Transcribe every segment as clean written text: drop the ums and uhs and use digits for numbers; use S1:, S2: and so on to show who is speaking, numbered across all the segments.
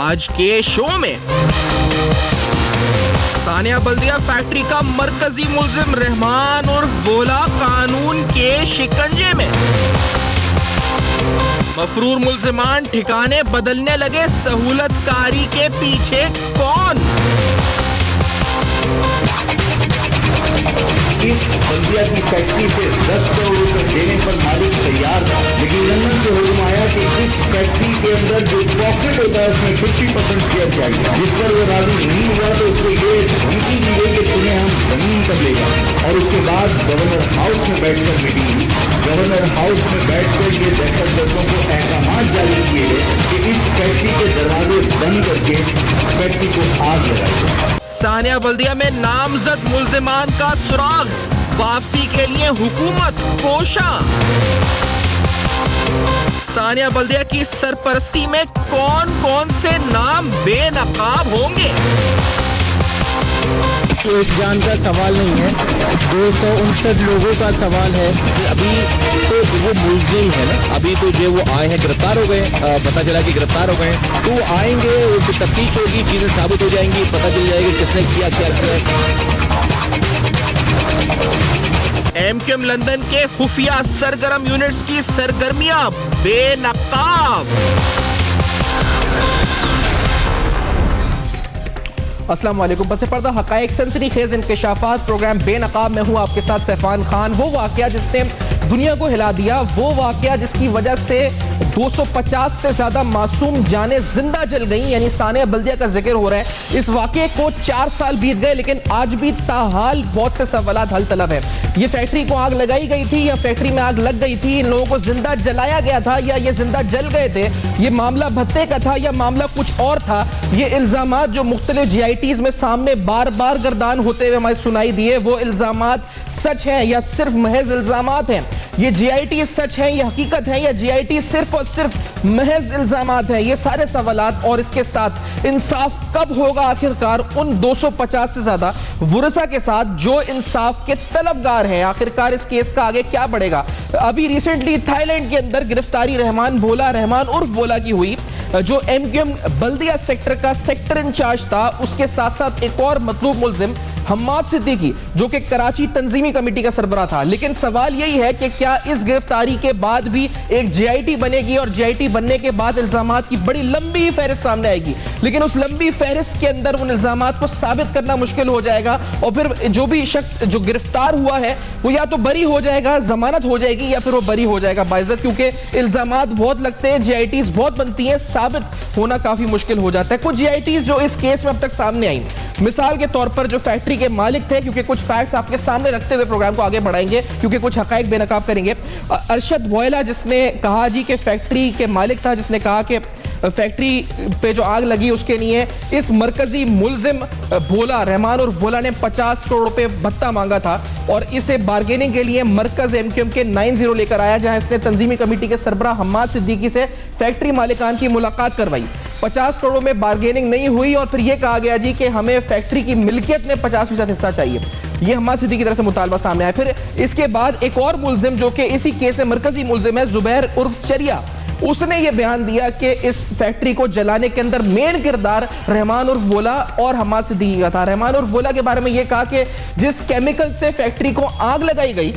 S1: آج کے شو میں ثانیہ بلدیہ فیکٹری کا مرکزی ملزم رحمان عرف بولا قانون کے شکنجے میں، مفرور ملزمان ٹھکانے بدلنے لگے، سہولت کاری کے پیچھے کون؟
S2: اس بلدیہ کی فیکٹری سے 10 کروڑ روپے دینے پر مالک تیار تھا، لیکن لندن سے حکم آیا کہ اس فیکٹری کے اندر جو پروفٹ ہوتا ہے اس میں 50% شیئر چاہیے، جس پر وہ راضی نہیں ہوا تو اس کو یہ دھمکی دی گئی کہ تمہیں ہم زمین پر لے جائیں، اور اس کے بعد گورنر ہاؤس میں بیٹھ کر میٹنگ ہوئی۔ گورنر ہاؤس میں بیٹھ کر یہ دہشت گردوں کو احکامات جاری کیے گئے کہ اس فیکٹری کے دروازے بند کر کے فیکٹری کو آگ لگائی جائے۔
S1: ثانیہ بلدیہ میں نامزد ملزمان کا سراغ، واپسی کے لیے حکومت کوشاں۔ ثانیہ بلدیہ کی سرپرستی میں کون کون سے نام بے نقاب ہوں گے؟
S3: ایک جان کا سوال نہیں ہے، 259 لوگوں کا سوال ہے۔
S4: ابھی تو وہ ملزم ہے نا، ابھی تو جو وہ آئے ہیں گرفتار ہو گئے، پتہ چلا کہ گرفتار ہو گئے، تو وہ آئیں گے، تفتیش ہوگی، چیزیں ثابت ہو جائیں گی، پتہ چل جائے گی کس نے کیا کیا کیا۔
S1: ایم کیو ایم لندن کے خفیہ سرگرم یونٹس کی سرگرمیاں بے نقاب۔ السلام علیکم، پس پردہ حقائق سنسنی خیز انکشافات، پروگرام بے نقاب میں ہوں آپ کے ساتھ سیفان خان۔ وہ واقعہ جس نے دنیا کو ہلا دیا، وہ واقعہ جس کی وجہ سے 250 سے زیادہ معصوم جانیں زندہ جل گئیں، یعنی ثانیہ بلدیہ کا ذکر ہو رہا ہے۔ اس واقعے کو 4 سال بیت گئے، لیکن آج بھی تاحال بہت سے سوالات حل طلب ہے۔ یہ فیکٹری کو آگ لگائی گئی تھی یا فیکٹری میں آگ لگ گئی تھی؟ ان لوگوں کو زندہ جلایا گیا تھا یا یہ زندہ جل گئے تھے؟ یہ معاملہ بھتے کا تھا یا معاملہ کچھ اور تھا؟ یہ الزامات جو مختلف جی آئی ٹیز میں سامنے بار بار گردان ہوتے ہوئے ہمیں سنائی دیے، وہ الزامات سچ ہیں یا صرف محض الزامات ہیں؟ یہ جی آئی ٹی سچ ہیں یا حقیقت ہے، یا جی آئی ٹی صرف اور صرف محض الزامات ہیں؟ یہ سارے سوالات اور اس کے ساتھ انصاف کب ہوگا آخرکار ان 250 سے زیادہ ورثہ کے ساتھ جو انصاف کے طلبگار ہیں؟ آخرکار اس کیس کا آگے کیا بڑھے گا؟ ابھی ریسنٹلی تھائی لینڈ کے اندر گرفتاری رحمان عرف بولا کی ہوئی، جو ایم کیو ایم بلدیہ سیکٹر کا سیکٹر انچارج تھا۔ اس کے ساتھ ساتھ ایک اور مطلوب ملزم حماد صدیقی جو کہ کراچی تنظیمی کمیٹی کا سربراہ تھا۔ لیکن سوال یہی ہے کہ کیا اس گرفتاری کے بعد بھی ایک جی آئی ٹی بنے گی، اور جی آئی ٹی بننے کے بعد الزامات کی بڑی لمبی فہرست سامنے آئے گی، لیکن اس لمبی فہرست کے اندر ان الزامات کو ثابت کرنا مشکل ہو جائے گا، اور پھر جو بھی شخص جو گرفتار ہوا ہے وہ یا تو بری ہو جائے گا، ضمانت ہو جائے گی، یا پھر وہ بری ہو جائے گا باعزت، کیونکہ الزامات بہت لگتے ہیں، جی آئی ٹیز بہت بنتی ہیں، ثابت ہونا کافی مشکل ہو جاتا ہے۔ کچھ جی آئی ٹیز جو اس کیس میں اب تک سامنے آئیں، مثال کے طور پر جو فیکٹری کے مالک تھے، کیونکہ کچھ فیکٹس آپ کے سامنے رکھتے ہوئے پروگرام کو آگے بڑھائیں گے، کیونکہ کچھ حقائق بے نقاب کریں گے۔ ارشد بوئلہ جس نے کہا جی کہ فیکٹری کے مالک تھا، جس نے کہا کہ فیکٹری پہ جو آگ لگی اس کے لیے اس مرکزی ملزم رحمان عرف بولا نے 50 کروڑ روپے بھتہ مانگا تھا، اور اسے بارگیننگ کے لیے مرکز ایم کیو ایم کے 90 لے کر آیا، جہاں اس نے تنظیمی کمیٹی کے سربراہ حماد صدیقی سے فیکٹری مالکان کی ملاقات کروائی۔ 50 کروڑ میں بارگیننگ نہیں ہوئی، اور پھر یہ کہا گیا جی کہ ہمیں فیکٹری کی ملکیت میں 50% حصہ چاہیے۔ یہ حماد صدیقی کی طرف سے مطالبہ سامنے آیا۔ پھر اس کے بعد ایک اور ملزم جو کہ اسی کیس میں مرکزی ملزم ہے، زبیر عرف چریا، اس نے یہ بیان دیا کہ اس فیکٹری کو جلانے کے اندر مین کردار رحمان عرف بولا اور حماد صدیقی کا تھا۔ رحمان عرف بولا کے بارے میں یہ کہا کہ جس کیمیکل سے فیکٹری کو آگ لگائی گئی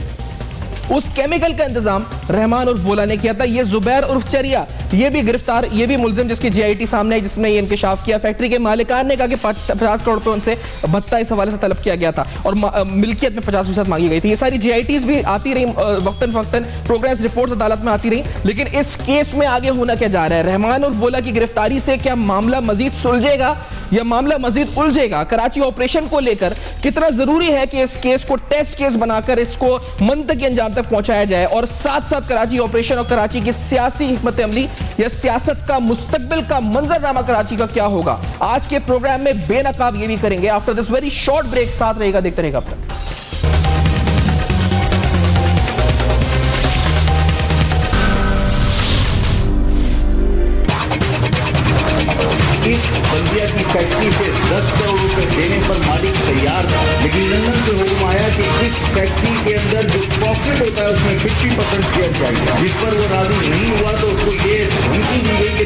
S1: اس کیمیکل کا انتظام رحمان عرف بولا نے کیا تھا۔ یہ زبیر عرف چریا، یہ بھی گرفتار، یہ بھی ملزم جس کی جی آئی ٹی سامنے ہے، جس نے یہ انکشاف کیا۔ فیکٹری کے مالکان نے کہا کہ 50 کروڑ روپے ان سے بھتہ اس حوالے سے طلب کیا گیا تھا، اور ملکیت میں 50% مانگی گئی تھی۔ یہ ساری جی آئی ٹیز بھی آتی رہی وقتاً فوقتاً، پروگریس رپورٹس عدالت میں آتی رہی، لیکن اس کیس میں آگے ہونا کیا جا رہا ہے؟ رحمان عرف بولا کی گرفتاری سے کیا معاملہ مزید سلجھے گا یا معاملہ مزید الجھے گا؟ کراچی آپریشن کو لے کر کتنا ضروری ہے کہ اس کیس کو ٹیسٹ کیس بنا کر اس کو منطقی انجام تک پہنچایا جائے، اور ساتھ ساتھ کراچی آپریشن اور کراچی کی سیاسی حکمت عملی یا سیاست کا مستقبل کا منظرنامہ کراچی کا کیا ہوگا؟ آج کے پروگرام میں بے نقاب یہ بھی کریں گے۔ After this very short break ساتھ رہے گا، دیکھتے رہے گا اب تک۔
S2: اس بلدیہ کی فیکٹری سے 10 کروڑ روپے دینے پر مالک تیار تھا، لیکن لندن سے حکم آیا کہ اس فیکٹری کے اندر جو پروفٹ ہوتا ہے اس میں 50% شیئر چاہیے، جس پر وہ راضی نہیں ہوا تو اس کو یہ دھمکی دی گئی کہ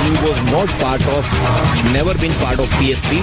S4: he was not part of, never been part of PSP।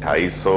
S5: 250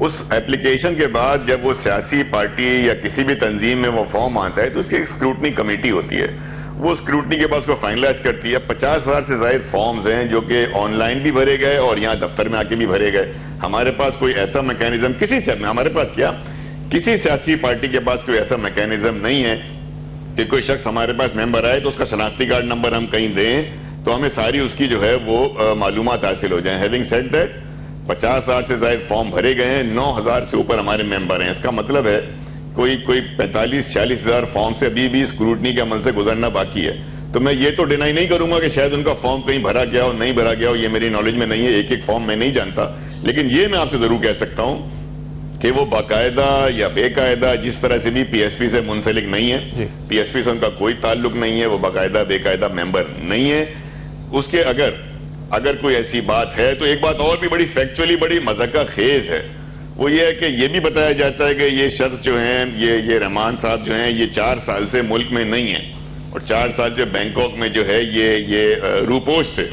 S5: اس ایپلیکیشن کے بعد جب وہ سیاسی پارٹی یا کسی بھی تنظیم میں وہ فارم آتا ہے تو اس کی ایک اسکروٹنی کمیٹی ہوتی ہے, وہ اسکروٹنی کے بعد اس کو فائنلائز کرتی ہے. 50,000 سے زائد فارمز ہیں جو کہ آن لائن بھی بھرے گئے اور یہاں دفتر میں آ کے بھی بھرے گئے. ہمارے پاس کوئی ایسا میکینزم ہمارے پاس کیا کسی سیاسی پارٹی کے پاس کوئی ایسا میکینزم نہیں ہے کہ کوئی شخص ہمارے پاس ممبر آئے تو اس کا شناختی کارڈ نمبر ہم کہیں دیں تو ہمیں ساری اس کی جو ہے وہ معلومات حاصل ہو جائیں. ہیونگ سیڈ دیٹ 50,000 سے زائد فارم بھرے گئے ہیں, 9,000 سے اوپر ہمارے ممبر ہیں. اس کا مطلب ہے کوئی 45-40 ہزار فارم سے ابھی بھی اسکروٹنی کے عمل سے گزرنا باقی ہے. تو میں یہ تو ڈینائی نہیں کروں گا کہ شاید ان کا فارم کہیں بھرا گیا ہو نہیں بھرا گیا ہو, یہ میری نالج میں نہیں ہے, ایک فارم میں نہیں جانتا. لیکن یہ میں آپ سے ضرور کہہ سکتا ہوں کہ وہ باقاعدہ یا بے قاعدہ جس طرح سے بھی پی ایس پی سے منسلک نہیں ہے, پی ایس پی سے ان کا کوئی تعلق نہیں ہے, وہ باقاعدہ بے قاعدہ ممبر نہیں ہے. اس کے اگر کوئی ایسی بات ہے تو ایک بات اور بھی بڑی فیکچولی بڑی مذاقہ خیز ہے, وہ یہ ہے کہ یہ بھی بتایا جاتا ہے کہ یہ شخص جو ہیں یہ رحمان صاحب جو ہیں یہ 4 سال سے ملک میں نہیں ہیں اور 4 سال سے بینکاک میں جو ہے یہ روپوش تھے.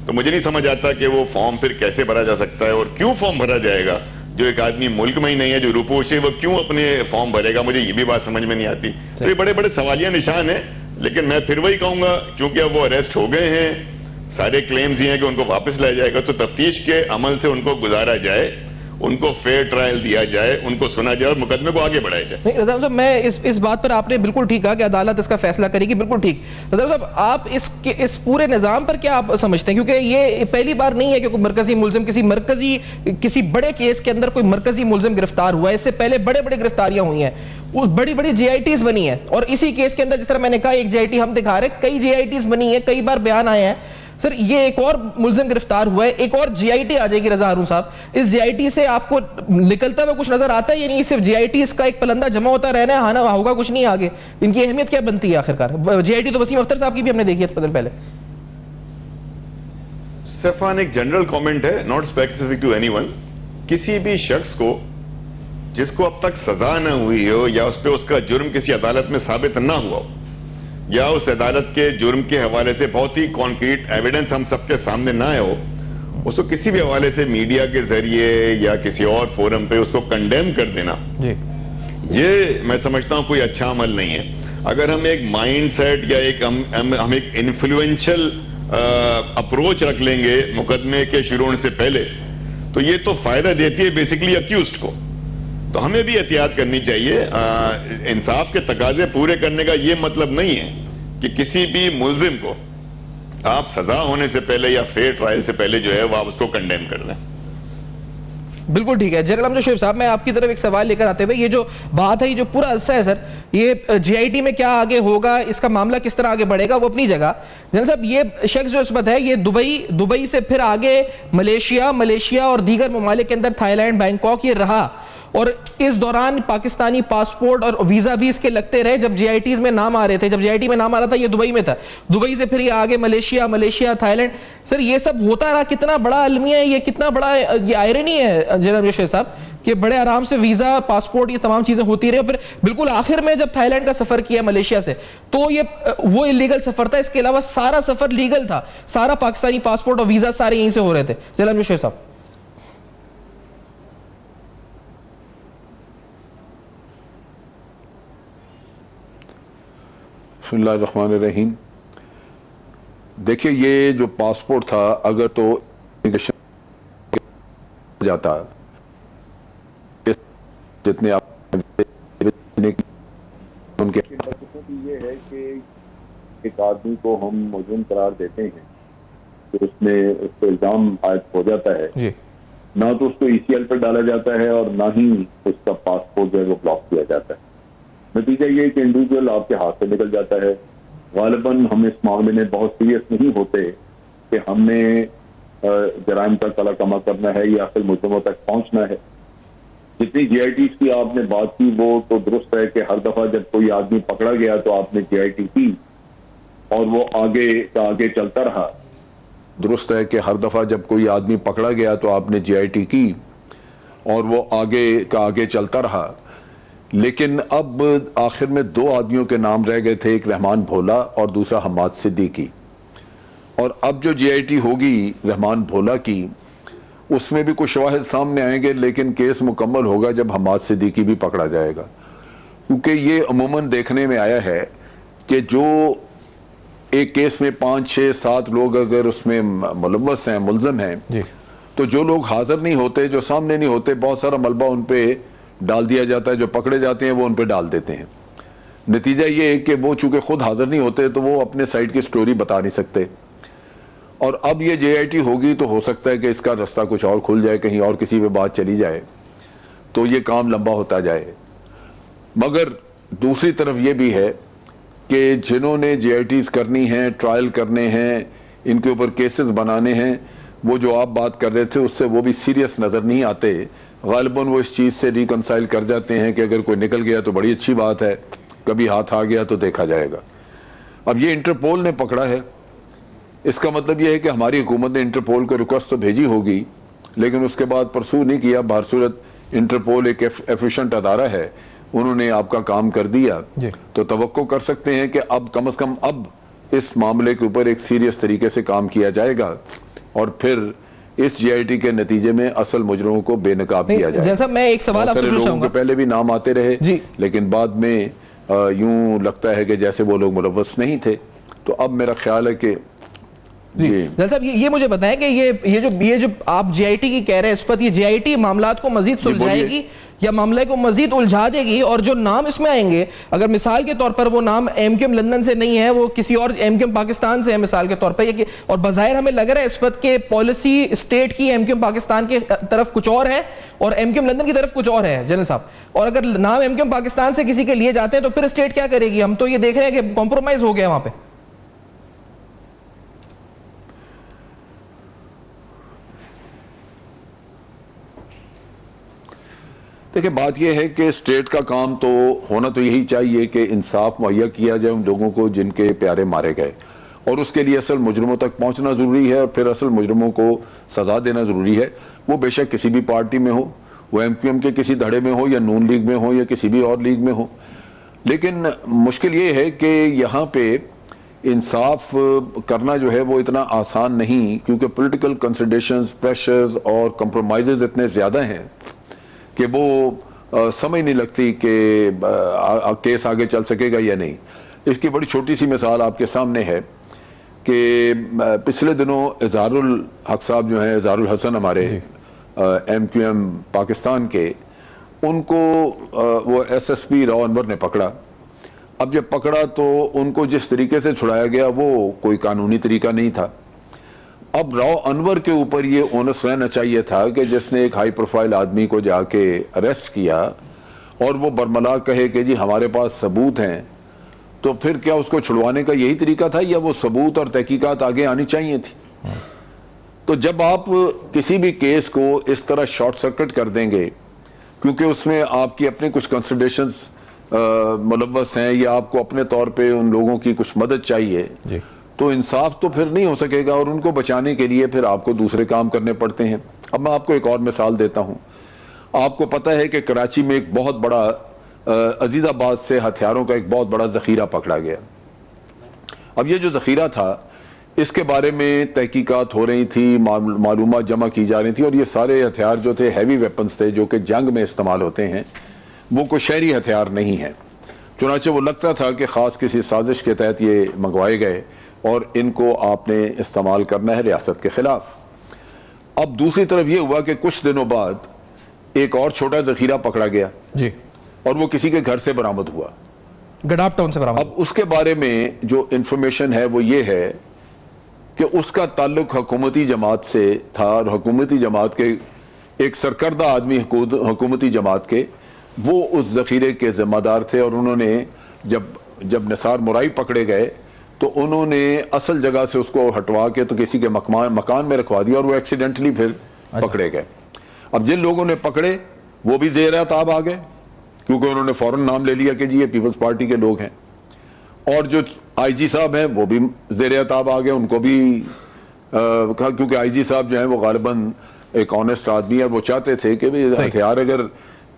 S5: تو مجھے نہیں سمجھ آتا کہ وہ فارم پھر کیسے بھرا جا سکتا ہے اور کیوں فارم بھرا جائے گا. جو ایک آدمی ملک میں ہی نہیں ہے جو روپوش ہے وہ کیوں اپنے فارم بھرے گا, مجھے یہ بھی بات سمجھ میں نہیں آتی. تو یہ بڑے بڑے سوالیہ نشان ہیں. لیکن میں پھر وہی کہوں گا چونکہ اب وہ اریسٹ ہو گئے ہیں, سارے کلیمز یہ ہیں کہ ان کو واپس لایا جائے گا, تو تفتیش کے عمل سے ان کو گزارا جائے, ان کو فیئر ٹرائل دیا جائے, ان کو سنا جائے اور مقدمے کو آگے بڑھایا جائے.
S1: نہیں رضا صاحب, میں اس بات پر آپ نے بالکل ٹھیک کہا کہ عدالت اس کا فیصلہ کرے گی, بالکل ٹھیک. رضا صاحب آپ اس پورے نظام پر کیا آپ سمجھتے ہیں, کیونکہ یہ پہلی بار نہیں ہے کہ کوئی مرکزی ملزم کسی بڑے کیس کے اندر کوئی مرکزی ملزم گرفتار ہوا ہے. اس سے پہلے بڑے گرفتاریاں ہوئی ہیں, اس بڑی جی آئی ٹیز بنی ہیں, اور اسی کیس کے اندر جس طرح میں نے کہا ایک جی آئی ٹی ہم دکھا رہے, کئی جی آئی ٹیز بنی ہیں, کئی بار بیان آئے ہیں. سر یہ ایک اور ملزم گرفتار ہوا ہے, ایک اور جی آئی ٹی آ جائے گی رضا ہارون صاحب, اس جی آئی ٹی سے آپ کو نکلتا ہوا کچھ نظر آتا ہے, یعنی صرف جی آئی ٹی اس کا ایک پلندہ جمع ہوتا رہنا ہے, ہانا ہوگا کچھ نہیں آگے, ان کی اہمیت کیا بنتی ہے آخرکار؟ جی آئی ٹی تو وسیم اختر صاحب کی بھی ہم نے دیکھی ہے پہلے.
S5: سیفان ایک جنرل کامنٹ ہے, not specific to any one. کسی بھی شخص کو جس کو اب تک سزا نہ ہوئی ہو یا اس پہ اس کا جرم کسی عدالت میں ثابت نہ ہوا ہو یا اس عدالت کے جرم کے حوالے سے بہت ہی کانکریٹ ایویڈنس ہم سب کے سامنے نہ ہو, اس کو کسی بھی حوالے سے میڈیا کے ذریعے یا کسی اور فورم پہ اس کو کنڈیم کر دینا, یہ میں سمجھتا ہوں کوئی اچھا عمل نہیں ہے. اگر ہم ایک مائنڈ سیٹ یا ہم ایک انفلوئنشل اپروچ رکھ لیں گے مقدمے کے شروع ہونے سے پہلے تو یہ تو فائدہ دیتی ہے بیسیکلی اکیوزڈ کو. تو ہمیں بھی احتیاط کرنی چاہیے. انصاف کے تقاضے پورے کرنے کا یہ مطلب نہیں ہے کہ کسی بھی ملزم کو آپ سزا ہونے سے پہلے یا فیئر ٹرائل سے پہلے جو ہے وہ آپ اس کو کنڈیم کر دیں.
S1: بالکل ٹھیک ہے. جنرل امجد شعیب صاحب, میں آپ کی طرف ایک سوال لے کر آتے ہوئے, یہ جو بات ہے, یہ جو پورا عرصہ ہے سر, یہ جی آئی ٹی میں کیا آگے ہوگا, اس کا معاملہ کس طرح آگے بڑھے گا, وہ اپنی جگہ. جنرل صاحب یہ شخص جو اس وقت ہے یہ دبئی سے پھر آگے ملیشیا اور دیگر ممالک کے اندر تھائی لینڈ, بینکاک یہ رہا, اور اس دوران پاکستانی پاسپورٹ اور ویزا بھی اس کے لگتے رہے. جب جی آئی ٹیز میں نام آ رہے تھے, جب جی آئی ٹی میں نام آ رہا تھا یہ دبئی میں تھا, دبئی سے پھر یہ آگے ملیشیا تھائی لینڈ. سر یہ سب ہوتا رہا, کتنا بڑا المیہ ہے یہ, کتنا بڑا یہ آئرنی ہے جناب شعیب صاحب کہ بڑے آرام سے ویزا پاسپورٹ یہ تمام چیزیں ہوتی رہی, اور پھر بالکل آخر میں جب تھائی لینڈ کا سفر کیا ملیشیا سے تو یہ وہ اللیگل سفر تھا, اس کے علاوہ سارا سفر لیگل تھا, سارا پاکستانی پاسپورٹ اور ویزا سارے یہیں سے ہو رہے تھے. جناب شعیب صاحب.
S6: بسم اللہ الرحمن الرحیم. دیکھیے یہ جو پاسپورٹ تھا اگر تو جاتا جتنے آپ ان کے
S2: یہ ہے کہ ایک آدمی کو ہم مجرم قرار دیتے ہیں تو اس میں اس کو الزام عائد ہو جاتا ہے, نہ تو اس کو ای سی ایل پر ڈالا جاتا ہے اور نہ ہی اس کا پاسپورٹ جو ہے وہ بلاک کیا جاتا ہے. نتیجہ یہ کہ انڈیویجول آپ کے ہاتھ سے نکل جاتا ہے. غالباً ہم اس معاملے میں بہت سیریس نہیں ہوتے کہ ہم نے جرائم کا کلا کما کرنا ہے یا پھر ملزموں تک پہنچنا ہے. جتنی جی آئی ٹیز کی آپ نے بات کی وہ تو درست ہے کہ ہر دفعہ جب کوئی آدمی پکڑا گیا تو آپ نے جی آئی ٹی کی اور وہ آگے چلتا رہا.
S6: درست ہے کہ ہر دفعہ جب کوئی آدمی پکڑا گیا تو آپ نے جی آئی ٹی کی اور وہ آگے چلتا رہا. لیکن اب آخر میں 2 آدمیوں کے نام رہ گئے تھے, ایک رحمان بھولا اور دوسرا حماد صدیقی. اور اب جو جی آئی ٹی ہوگی رحمان بھولا کی اس میں بھی کچھ شواہد سامنے آئیں گے، لیکن کیس مکمل ہوگا جب حماد صدیقی بھی پکڑا جائے گا، کیونکہ یہ عموماً دیکھنے میں آیا ہے کہ جو ایک کیس میں 5 6 7 لوگ اگر اس میں ملوث ہیں، ملزم ہیں، تو جو لوگ حاضر نہیں ہوتے، جو سامنے نہیں ہوتے، بہت سارا ملبہ ان پہ ڈال دیا جاتا ہے، جو پکڑے جاتے ہیں وہ ان پہ ڈال دیتے ہیں۔ نتیجہ یہ ہے کہ وہ چونکہ خود حاضر نہیں ہوتے تو وہ اپنے سائڈ کی سٹوری بتا نہیں سکتے، اور اب یہ JIT ہوگی تو ہو سکتا ہے کہ اس کا رستہ کچھ اور کھل جائے، کہیں اور کسی پہ بات چلی جائے تو یہ کام لمبا ہوتا جائے۔ مگر دوسری طرف یہ بھی ہے کہ جنہوں نے JITs کرنی ہیں، ٹرائل کرنے ہیں، ان کے اوپر کیسز بنانے ہیں، وہ جو آپ بات کر رہے تھے اس سے وہ بھی سیریس نظر نہیں آتے، غالباً وہ اس چیز سے ریکنسائل کر جاتے ہیں کہ اگر کوئی نکل گیا تو بڑی اچھی بات ہے، کبھی ہاتھ آ گیا تو دیکھا جائے گا۔ اب یہ انٹرپول نے پکڑا ہے، اس کا مطلب یہ ہے کہ ہماری حکومت نے انٹرپول کو ریکویسٹ تو بھیجی ہوگی لیکن اس کے بعد پرسو نہیں کیا۔ بہر صورت انٹرپول ایک ایفیشنٹ ادارہ ہے، انہوں نے آپ کا کام کر دیا، تو توقع کر سکتے ہیں کہ اب کم از کم اب اس معاملے کے اوپر ایک سیریس طریقے سے کام کیا جائے گا، اور پھر اس JIT کے نتیجے میں اصل مجرموں کو بے نقاب کیا جائے۔
S1: جیسا میں ایک سوال آپ سے پوچھنا چاہوں گا،
S6: پہلے بھی نام آتے رہے لیکن بعد میں یوں لگتا ہے کہ جیسے وہ لوگ ملوث نہیں تھے، تو اب میرا خیال ہے کہ
S1: صاحب یہ مجھے بتائیں کہ یہ جو آپ JIT کی کہہ رہے ہیں اس پر، یہ JIT معاملات کو مزید سلجھائے گی یا معاملے کو مزید الجھا دے گی؟ اور جو نام اس میں آئیں گے، اگر مثال کے طور پر وہ نام MQM لندن سے نہیں ہے، وہ کسی اور MQM پاکستان سے ہے مثال کے طور پر، اور بظاہر ہمیں لگ رہا ہے اس وقت کہ پالیسی اسٹیٹ کی MQM پاکستان کی طرف کچھ اور ہے اور MQM لندن کی طرف کچھ اور ہے جنرل صاحب، اور اگر نام MQM پاکستان سے کسی کے لیے جاتے ہیں تو پھر اسٹیٹ کیا کرے گی؟ ہم تو یہ دیکھ رہے ہیں کہ کمپرومائز ہو گیا وہاں پہ۔
S6: دیکھیں بات یہ ہے کہ اسٹیٹ کا کام تو ہونا تو یہی چاہیے کہ انصاف مہیا کیا جائے ان لوگوں کو جن کے پیارے مارے گئے، اور اس کے لیے اصل مجرموں تک پہنچنا ضروری ہے، اور پھر اصل مجرموں کو سزا دینا ضروری ہے، وہ بے شک کسی بھی پارٹی میں ہو، وہ MQM کے کسی دھڑے میں ہو یا نون لیگ میں ہو یا کسی بھی اور لیگ میں ہو۔ لیکن مشکل یہ ہے کہ یہاں پہ انصاف کرنا جو ہے وہ اتنا آسان نہیں، کیونکہ پولیٹیکل کنسیڈریشنز، پریشرز اور کمپرومائزز اتنے زیادہ ہیں کہ وہ سمجھ نہیں لگتی کہ کیس آگے چل سکے گا یا نہیں۔ اس کی بڑی چھوٹی سی مثال آپ کے سامنے ہے کہ پچھلے دنوں اظہار الحق صاحب جو ہیں، اظہار الحسن ہمارے MQM پاکستان کے، ان کو وہ SSP راؤ انور نے پکڑا۔ اب جب پکڑا تو ان کو جس طریقے سے چھڑایا گیا وہ کوئی قانونی طریقہ نہیں تھا۔ اب راؤ انور کے اوپر یہ اونس رہنا چاہیے تھا کہ جس نے ایک ہائی پروفائل آدمی کو جا کے اریسٹ کیا اور وہ برملا کہے کہ جی ہمارے پاس ثبوت ہیں، تو پھر کیا اس کو چھڑوانے کا یہی طریقہ تھا یا وہ ثبوت اور تحقیقات آگے آنی چاہیے تھی؟ تو جب آپ کسی بھی کیس کو اس طرح شارٹ سرکٹ کر دیں گے، کیونکہ اس میں آپ کی اپنے کچھ کنسیڈریشنز ملوث ہیں یا آپ کو اپنے طور پہ ان لوگوں کی کچھ مدد چاہیے، تو انصاف تو پھر نہیں ہو سکے گا، اور ان کو بچانے کے لیے پھر آپ کو دوسرے کام کرنے پڑتے ہیں۔ اب میں آپ کو ایک اور مثال دیتا ہوں۔ آپ کو پتہ ہے کہ کراچی میں ایک بہت بڑا عزیز آباد سے ہتھیاروں کا ایک بہت بڑا ذخیرہ پکڑا گیا۔ اب یہ جو ذخیرہ تھا اس کے بارے میں تحقیقات ہو رہی تھی، معلومات جمع کی جا رہی تھی، اور یہ سارے ہتھیار جو تھے ہیوی ویپنز تھے جو کہ جنگ میں استعمال ہوتے ہیں، وہ کوئی شہری ہتھیار نہیں ہیں۔ چنانچہ وہ لگتا تھا کہ خاص کسی سازش کے تحت یہ منگوائے گئے اور ان کو آپ نے استعمال کرنا ہے ریاست کے خلاف۔ اب دوسری طرف یہ ہوا کہ کچھ دنوں بعد ایک اور چھوٹا ذخیرہ پکڑا گیا اور وہ کسی کے گھر سے برآمد ہوا،
S1: گڈاپ ٹاؤن سے برآمد۔
S6: اب اس کے بارے میں جو انفارمیشن ہے وہ یہ ہے کہ اس کا تعلق حکومتی جماعت سے تھا، اور حکومتی جماعت کے ایک سرکردہ آدمی حکومتی جماعت کے وہ اس ذخیرے کے ذمہ دار تھے، اور انہوں نے جب نثار مرائی پکڑے گئے تو انہوں نے اصل جگہ سے اس کو ہٹوا کے تو کسی کے مکان میں رکھوا دیا، اور وہ ایکسیڈنٹلی پھر پکڑے گئے۔ اب جن لوگوں نے پکڑے وہ بھی زیر اعتاب آ گئے، کیونکہ انہوں نے فوراً نام لے لیا کہ جی یہ پیپلز پارٹی کے لوگ ہیں، اور جو IG صاحب ہیں وہ بھی زیر اعتاب آ گئے، ان کو بھی کیونکہ IG صاحب جو ہیں وہ غالباً ایک آنیسٹ آدمی ہے، وہ چاہتے تھے کہ ہتھیار اگر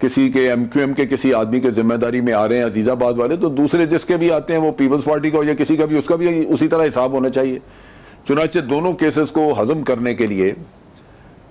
S6: کسی کے MQM کے کسی آدمی کے ذمہ داری میں آ رہے ہیں عزیز آباد والے، تو دوسرے جس کے بھی آتے ہیں وہ پیپلز پارٹی کا یا کسی کا بھی، اس کا بھی اسی طرح حساب ہونا چاہیے۔ چنانچہ دونوں کیسز کو ہضم کرنے کے لیے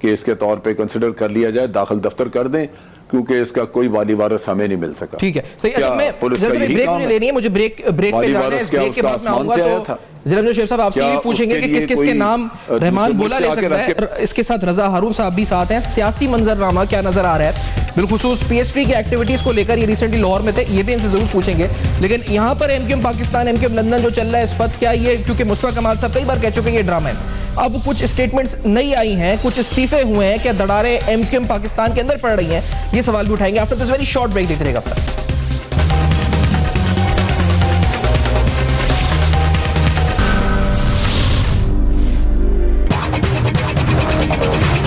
S6: کیس کے طور پہ کنسیڈر کر لیا جائے, داخل دفتر کر دیں, کیونکہ اس کا کوئی والی وارث ہمیں نہیں مل سکا.
S1: ٹھیک ہے, صحیح. اچھا میں بریک نہیں لینی ہے, مجھے بریک پہ جانا ہے. اس بریک کے بعد میں آؤں گا تو جناب شعیب صاحب آپ سے یہ پوچھیں گے کہ کس کس کے نام رحمان بولا لے سکتا ہے. اس کے ساتھ رضا ہارون صاحب بھی ساتھ ہیں. سیاسی منظرنامہ کیا نظر آ رہا ہے, بالخصوص پی ایس پی کی ایکٹیویٹیز کو لے کر, یہ ریسنٹلی لاہور میں تھے, یہ بھی ان سے ضرور پوچھیں گے. لیکن یہاں پر M Q M Pakistan, M Q M London جو چل رہا ہے اس پر, کیا یہ, کیونکہ مصطفیٰ کمال صاحب کئی بار کہہ چکے ہیں یہ ڈرامہ ہے, اب کچھ اسٹیٹمنٹس نئی آئی ہیں, کچھ استعفے ہوئے ہیں, کیا دڑاریں ایم کیو ایم پاکستان کے اندر پڑ رہی ہیں, یہ سوال بھی اٹھائیں گے after this very short break. دیکھتے رہے گا اپنا.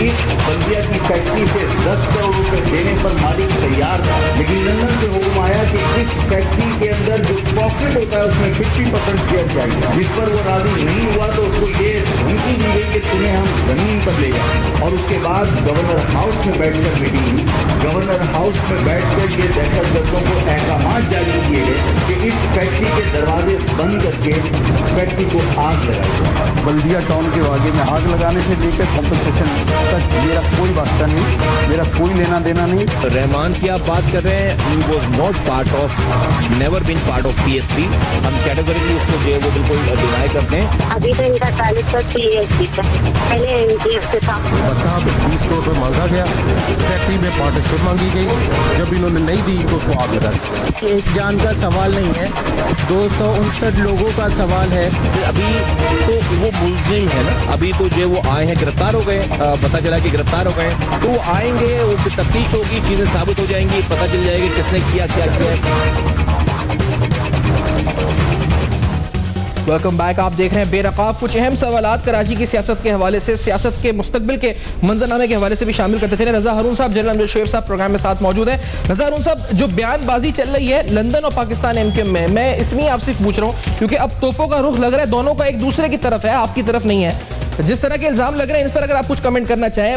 S2: اس بلدیہ کی فیکٹری سے 10 کروڑ روپے دینے پر مالک تیار تھا, لیکن لندن سے حکم آیا کہ اس فیکٹری کے اندر جو پروفٹ ہوتا ہے اس میں 50% شیئر چاہیے, جس پر وہ راضی نہیں ہوا تو اس کو یہ دھمکی دی گئی کہ تمہیں ہم زمین پر لے جائیں. اور اس کے بعد گورنر ہاؤس میں بیٹھ کر میٹنگ ہوئی. گورنر ہاؤس میں بیٹھ کر یہ دہشت گردوں کو احکامات جاری کیے گئے کہ اس فیکٹری کے دروازے بند کر کے فیکٹری کو آگ لگائی جائے.
S7: بلدیہ ٹاؤن کے واقعے میں آگ لگانے سے لے کر کمپنسیشن تک میرا کوئی واسطہ نہیں, میرا کوئی لینا دینا نہیں.
S4: رحمان کی آپ بات کر رہے ہیں, he was not part of, never been part of PSP. ہم کیٹیگریکلی اس کو جو ہے وہ بالکل ڈینائی کرتے ہیں.
S8: ابھی تو ان کا تعلق تو PSP کا, پہلے ایم کیو ایم سے تھا.
S9: 20 کروڑ روپے مانگا گیا, فیکٹری میں پارٹنرشپ مانگی گئی, جب انہوں نے نہیں دی تو اس کو آگ لگا دی.
S3: ایک جان کا سوال نہیں ہے, 259 لوگوں کا سوال ہے.
S4: ابھی تو وہ ملزم ہے نا, ابھی تو جو وہ آئے ہیں گرفتار ہو گئے, پتہ چلا کہ گرفتار ہو گئے, تو وہ آئیں گے, وہ تفتیش ہوگی, چیزیں ثابت ہو جائیں گی, پتہ چل جائے گی کس نے کیا کیا ہے.
S1: Welcome back. آپ دیکھ رہے ہیں بے نقاب. کچھ اہم سوالات کراچی کی سیاست کے حوالے سے, سیاست کے مستقبل کے منظرنامے کے حوالے سے بھی شامل کرتے تھے. رضا ہارون صاحب, جنرل شعیب صاحب پروگرام میں ساتھ موجود ہیں. رضا ہارون صاحب, جو بیان بازی چل رہی ہے لندن اور پاکستان ایم کیو ایم میں اس لیے آپ سے پوچھ رہا ہوں کیونکہ اب توپوں کا رخ لگ رہا ہے دونوں کا ایک دوسرے کی طرف ہے, آپ کی طرف نہیں ہے. جس طرح کے الزام لگ رہے ہیں اس پر اگر آپ کچھ کمنٹ کرنا چاہیں.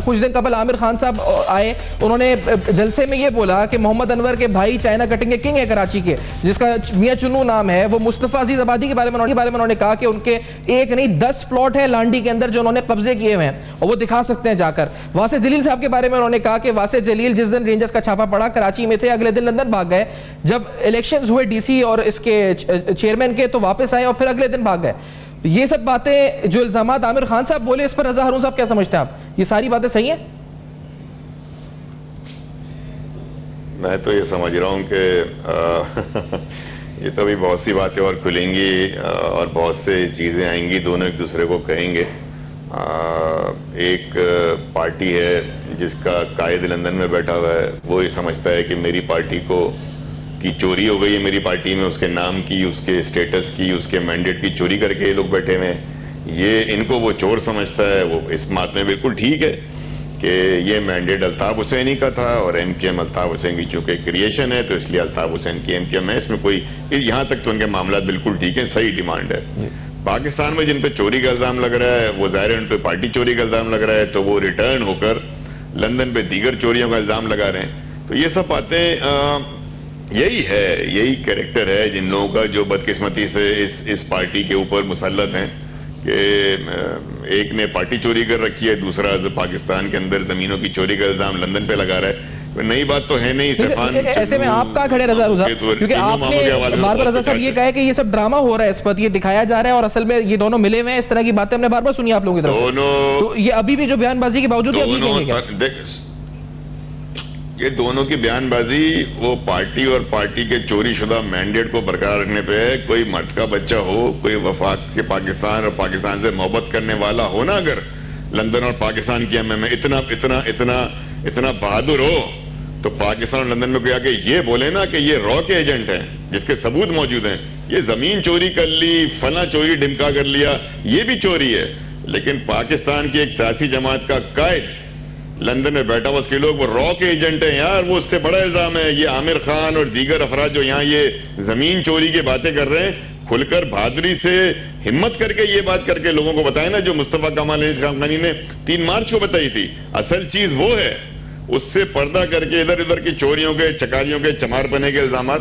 S1: کچھ دن قبل عامر خان صاحب آئے, انہوں نے جلسے میں یہ بولا کہ محمد انور کے بھائی چائنا کٹنگ کے کنگ ہے کراچی کے, جس کا میاں چنو نام ہے, وہ مصطفیٰ عزیز آبادی کے بارے میں انہوں نے کہا کہ ان کے ایک نہیں 10 پلاٹ ہیں لانڈی کے اندر جو انہوں نے قبضے کیے ہوئے ہیں اور وہ دکھا سکتے ہیں جا کر. واسع جلیل صاحب کے بارے میں انہوں نے کہا کہ واسع جلیل جس دن رینجرز کا چھاپا پڑا کراچی میں تھے, اگلے دن لندن بھاگ گئے, جب الیکشنز ہوئے ڈی سی اور اس کے چیئرمین کے تو واپس آئے اور پھر اگلے دن بھاگ گئے. یہ سب باتیں جو الزامات عامر خان صاحب بولے, اس پر رضا ہارون صاحب کیا سمجھتے ہیں آپ, یہ ساری باتیں صحیح ہیں؟
S5: میں تو یہ سمجھ رہا ہوں کہ یہ تو ابھی بہت سی باتیں اور کھلیں گی اور بہت سے چیزیں آئیں گی, دونوں ایک دوسرے کو کہیں گے. ایک پارٹی ہے جس کا قائد لندن میں بیٹھا ہوا ہے, وہ یہ سمجھتا ہے کہ میری پارٹی کی چوری ہو گئی ہے, میری پارٹی میں اس کے نام کی, اس کے اسٹیٹس کی, اس کے مینڈیٹ کی چوری کر کے یہ لوگ بیٹھے ہوئے ہیں. یہ ان کو وہ چور سمجھتا ہے. وہ اس بات میں بالکل ٹھیک ہے کہ یہ مینڈیٹ الطاف حسینی کا تھا اور M Q M Altaf Hussain کی چونکہ کریشن ہے تو اس لیے الطاف حسین کی ایم کیو ایم ہے. اس میں کوئی, یہاں تک تو ان کے معاملات بالکل ٹھیک ہیں, صحیح ڈیمانڈ ہے. پاکستان میں جن پہ چوری کا الزام لگ رہا ہے وہ ظاہر ہے ان پہ پارٹی چوری کا الزام لگ رہا ہے, تو وہ ریٹرن ہو کر لندن پہ دیگر چوریوں کا الزام لگا رہے ہیں. تو یہ سب باتیں یہی ہے, یہی کیریکٹر ہے جن لوگوں کا جو بدقسمتی سے اس پارٹی کے اوپر مسلط ہیں کہ ایک نے پارٹی چوری کر رکھی ہے, دوسرا پاکستان کے اندر زمینوں کی چوری کا الزام لندن پہ لگا رہا ہے. نئی بات تو ہے نہیں.
S1: ایسے میں آپ کہاں کھڑے رضا صاحب, کیونکہ آپ نے بار بار رضا صاحب یہ کہا ہے کہ یہ سب ڈرامہ ہو رہا ہے, اس پر یہ دکھایا جا رہا ہے اور اصل میں یہ دونوں ملے ہوئے ہیں, اس طرح کی باتیں ہم نے بار بار سنی آپ لوگوں کی طرف سے. تو یہ ابھی بھی جو بیان بازی کے باوجود یہ ابھی کہیں گے
S5: یہ دونوں کی بیان بازی وہ پارٹی اور پارٹی کے چوری شدہ مینڈیٹ کو برقرار رکھنے پہ ہے. کوئی مرد کا بچہ ہو, کوئی وفاق کے پاکستان اور پاکستان سے محبت کرنے والا ہو نا, اگر لندن اور پاکستان کی ایم ایم میں اتنا بہادر ہو تو پاکستان اور لندن میں کوئی آ کے یہ بولے نا کہ یہ را کے ایجنٹ ہیں جس کے ثبوت موجود ہیں, یہ زمین چوری کر لی, فلاں چوری ڈھمکا کر لیا, یہ بھی چوری ہے. لیکن پاکستان کی ایک سیاسی جماعت کا قائد لندن میں بیٹھا ہوا, اس کے لوگ وہ را کے ایجنٹ ہیں یار, وہ اس سے بڑا الزام ہے. یہ عامر خان اور دیگر افراد جو یہاں یہ زمین چوری کی باتیں کر رہے ہیں, کھل کر بہادری سے ہمت کر کے یہ بات کر کے لوگوں کو بتائیں نا جو مصطفیٰ کمال خانی نے 3 مارچ کو بتائی تھی. اصل چیز وہ ہے, اس سے پردہ کر کے ادھر ادھر کی چوریوں کے, چکاریوں کے, چمار پنے کے الزامات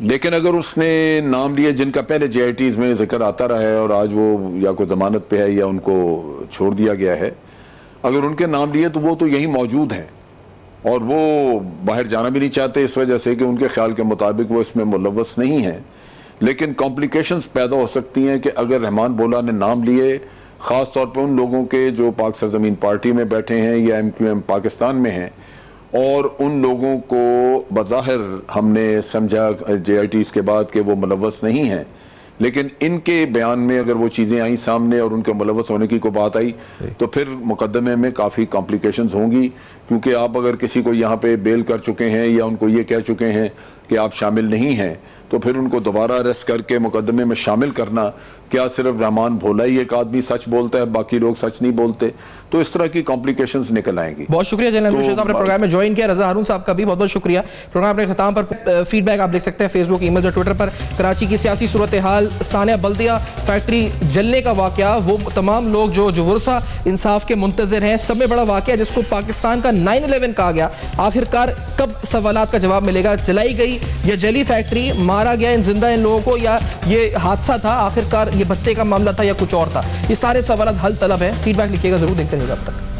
S6: لیکن اگر اس نے نام لیے جن کا پہلے JITs میں ذکر آتا رہا ہے اور آج وہ یا کوئی ضمانت پہ ہے یا ان کو چھوڑ دیا گیا ہے، اگر ان کے نام لیے تو وہ تو یہی موجود ہیں اور وہ باہر جانا بھی نہیں چاہتے اس وجہ سے کہ ان کے خیال کے مطابق وہ اس میں ملوث نہیں ہیں. لیکن کمپلیکیشنز پیدا ہو سکتی ہیں کہ اگر رحمان بولا نے نام لیے، خاص طور پہ ان لوگوں کے جو پاک سرزمین پارٹی میں بیٹھے ہیں یا MQM پاکستان میں ہیں، اور ان لوگوں کو بظاہر ہم نے سمجھا JITs کے بعد کہ وہ ملوث نہیں ہیں، لیکن ان کے بیان میں اگر وہ چیزیں آئیں سامنے اور ان کے ملوث ہونے کی کوئی بات آئی تو پھر مقدمے میں کافی کمپلیکیشنز ہوں گی، کیونکہ آپ اگر کسی کو یہاں پہ بیل کر چکے ہیں یا ان کو یہ کہہ چکے ہیں کہ آپ شامل نہیں ہیں، تو پھر ان کو دوبارہ اریسٹ کر کے مقدمے میں شامل کرنا، کیا صرف رحمان بھولا ہی ایک آدمی سچ بولتا ہے باقی لوگ سچ نہیں بولتے، تو اس طرح کی کمپلیکیشنز نکل آئیں گی.
S1: بہت شکریہ جنرل امیر صاحب نے پروگرام میں جوائن کیا. رضا ہارون صاحب کا بھی بہت بہت شکریہ. پروگرام کے ختام پر فیڈ بیک آپ دیکھ سکتے ہیں فیس بک، ای میل اور ٹویٹر پر. کراچی کی سیاسی صورتحال، ثانیہ بلدیہ فیکٹری جلنے کا واقعہ، وہ تمام لوگ جو ورثہ انصاف کے منتظر ہیں، سب میں بڑا واقعہ جس کو پاکستان کا 9/11 کہا گیا، آخرکار کب سوالات کا جواب ملے گا؟ جلائی گئی یا جلی فیکٹری، مارا گیا ان زندہ ان لوگوں کو، یا یہ حادثہ تھا، آخرکار یہ بھتے کا معاملہ تھا یا کچھ اور تھا؟ یہ سارے سوالات حل طلب ہیں. فیڈ بیک لکھیے گا ضرور. دیکھتے رہیے گا اب تک.